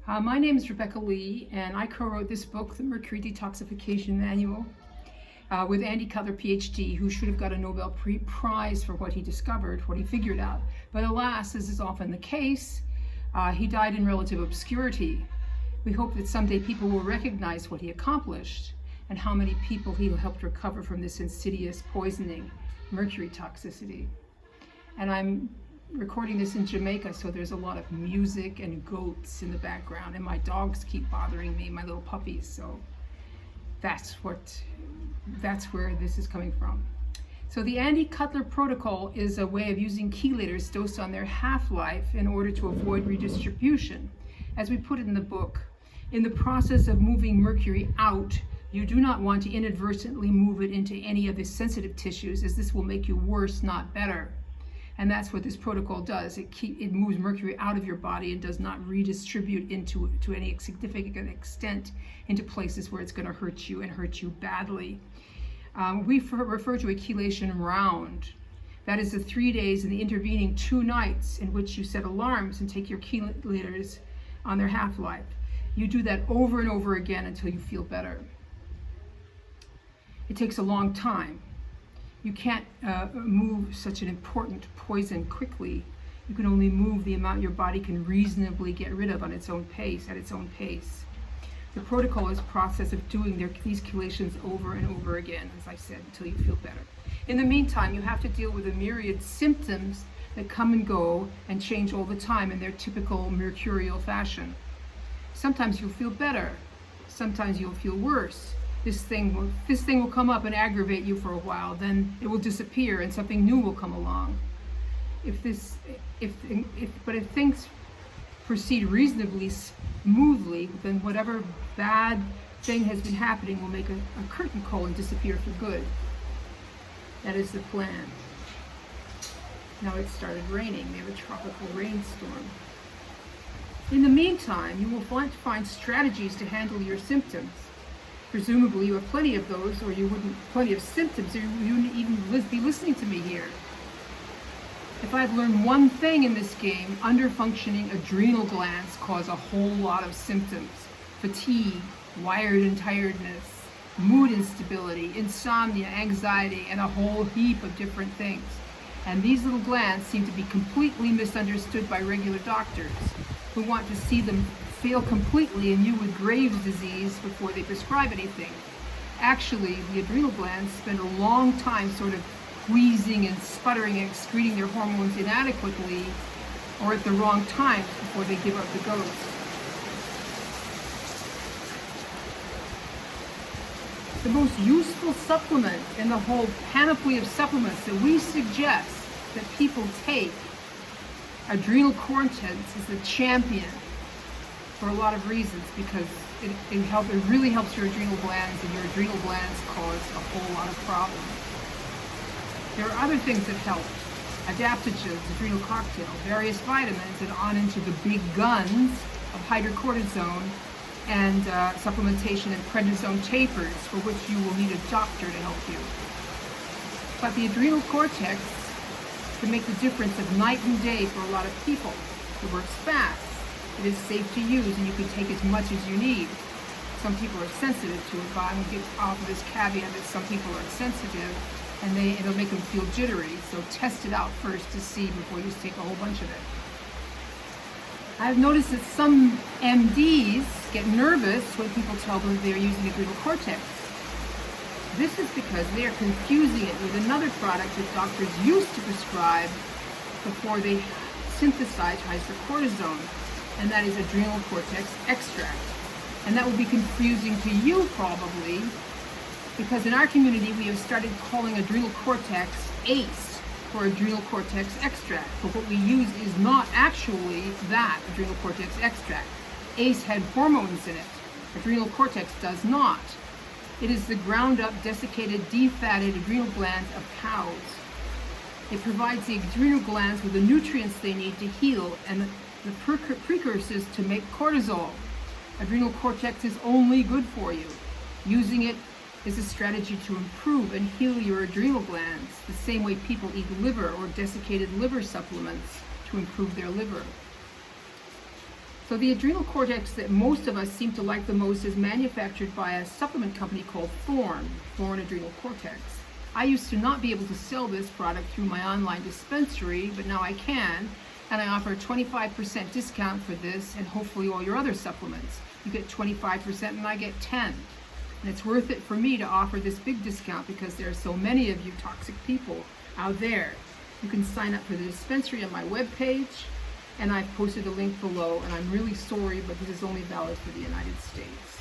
My name is Rebecca Lee, and I co-wrote this book, The Mercury Detoxification Manual, with Andy Cutler, PhD, who should have got a Nobel Prize for what he discovered, what he figured out. But alas, as is often the case, he died in relative obscurity. We hope that someday people will recognize what he accomplished and how many people he helped recover from this insidious poisoning, mercury toxicity. And I'm recording this in Jamaica, so there's a lot of music and goats in the background, and my dogs keep bothering me, my little puppies, so that's where this is coming from. So the Andy Cutler protocol is a way of using chelators dosed on their half-life in order to avoid redistribution. As we put it in the book, in the process of moving mercury out, you do not want to inadvertently move it into any of the sensitive tissues, as this will make you worse, not better. And that's what this protocol does. It moves mercury out of your body and does not redistribute to any significant extent into places where it's going to hurt you and hurt you badly. We refer to a chelation round. That is the 3 days and the intervening 2 nights in which you set alarms and take your chelators on their half-life. You do that over and over again until you feel better. It takes a long time. You can't move such an important poison quickly. You can only move the amount your body can reasonably get rid of on its own pace, at its own pace. The protocol is a process of doing these chelations over and over again, as I said, until you feel better. In the meantime, you have to deal with a myriad symptoms that come and go and change all the time in their typical mercurial fashion. Sometimes you'll feel better. Sometimes you'll feel worse. This thing will come up and aggravate you for a while, then it will disappear and something new will come along. But if things proceed reasonably smoothly, then whatever bad thing has been happening will make a curtain call and disappear for good. That is the plan. Now it started raining. We have a tropical rainstorm. In the meantime, you will want to find strategies to handle your symptoms. Presumably you have plenty of those, or you wouldn't, plenty of symptoms, or you wouldn't even be listening to me here. If I've learned one thing in this game, underfunctioning adrenal glands cause a whole lot of symptoms. Fatigue, wired and tiredness, mood instability, insomnia, anxiety, and a whole heap of different things. And these little glands seem to be completely misunderstood by regular doctors, who want to see them fail completely in you with Graves' disease before they prescribe anything. Actually, the adrenal glands spend a long time sort of wheezing and sputtering and excreting their hormones inadequately or at the wrong times before they give up the ghost. The most useful supplement in the whole panoply of supplements that we suggest that people take, Adrenal Cortex is the champion for a lot of reasons, because it really helps your adrenal glands, and your adrenal glands cause a whole lot of problems. There are other things that help. Adaptogens, adrenal cocktail, various vitamins, and on into the big guns of hydrocortisone and supplementation and prednisone tapers, for which you will need a doctor to help you. But the adrenal cortex can make the difference of night and day for a lot of people. It works fast. It is safe to use, and you can take as much as you need. Some people are sensitive to it, but I'm going to get off of this caveat that some people are sensitive, and it'll make them feel jittery. So test it out first to see before you take a whole bunch of it. I've noticed that some MDs get nervous when people tell them they're using adrenal cortex. This is because they are confusing it with another product that doctors used to prescribe before they synthesized hydrocortisone, and that is adrenal cortex extract. And that will be confusing to you probably, because in our community we have started calling adrenal cortex ACE, for adrenal cortex extract. But what we use is not actually that adrenal cortex extract. ACE had hormones in it. Adrenal cortex does not. It is the ground up, desiccated, defatted adrenal glands of cows. It provides the adrenal glands with the nutrients they need to heal and the precursors to make cortisol. Adrenal cortex is only good for you. Using it is a strategy to improve and heal your adrenal glands, the same way people eat liver or desiccated liver supplements to improve their liver. So the adrenal cortex that most of us seem to like the most is manufactured by a supplement company called Thorne Adrenal Cortex. I used to not be able to sell this product through my online dispensary, but now I can, and I offer a 25% discount for this and hopefully all your other supplements. You get 25% and I get 10. And it's worth it for me to offer this big discount because there are so many of you toxic people out there. You can sign up for the dispensary on my webpage, and I've posted a link below, and I'm really sorry, but this is only valid for the United States.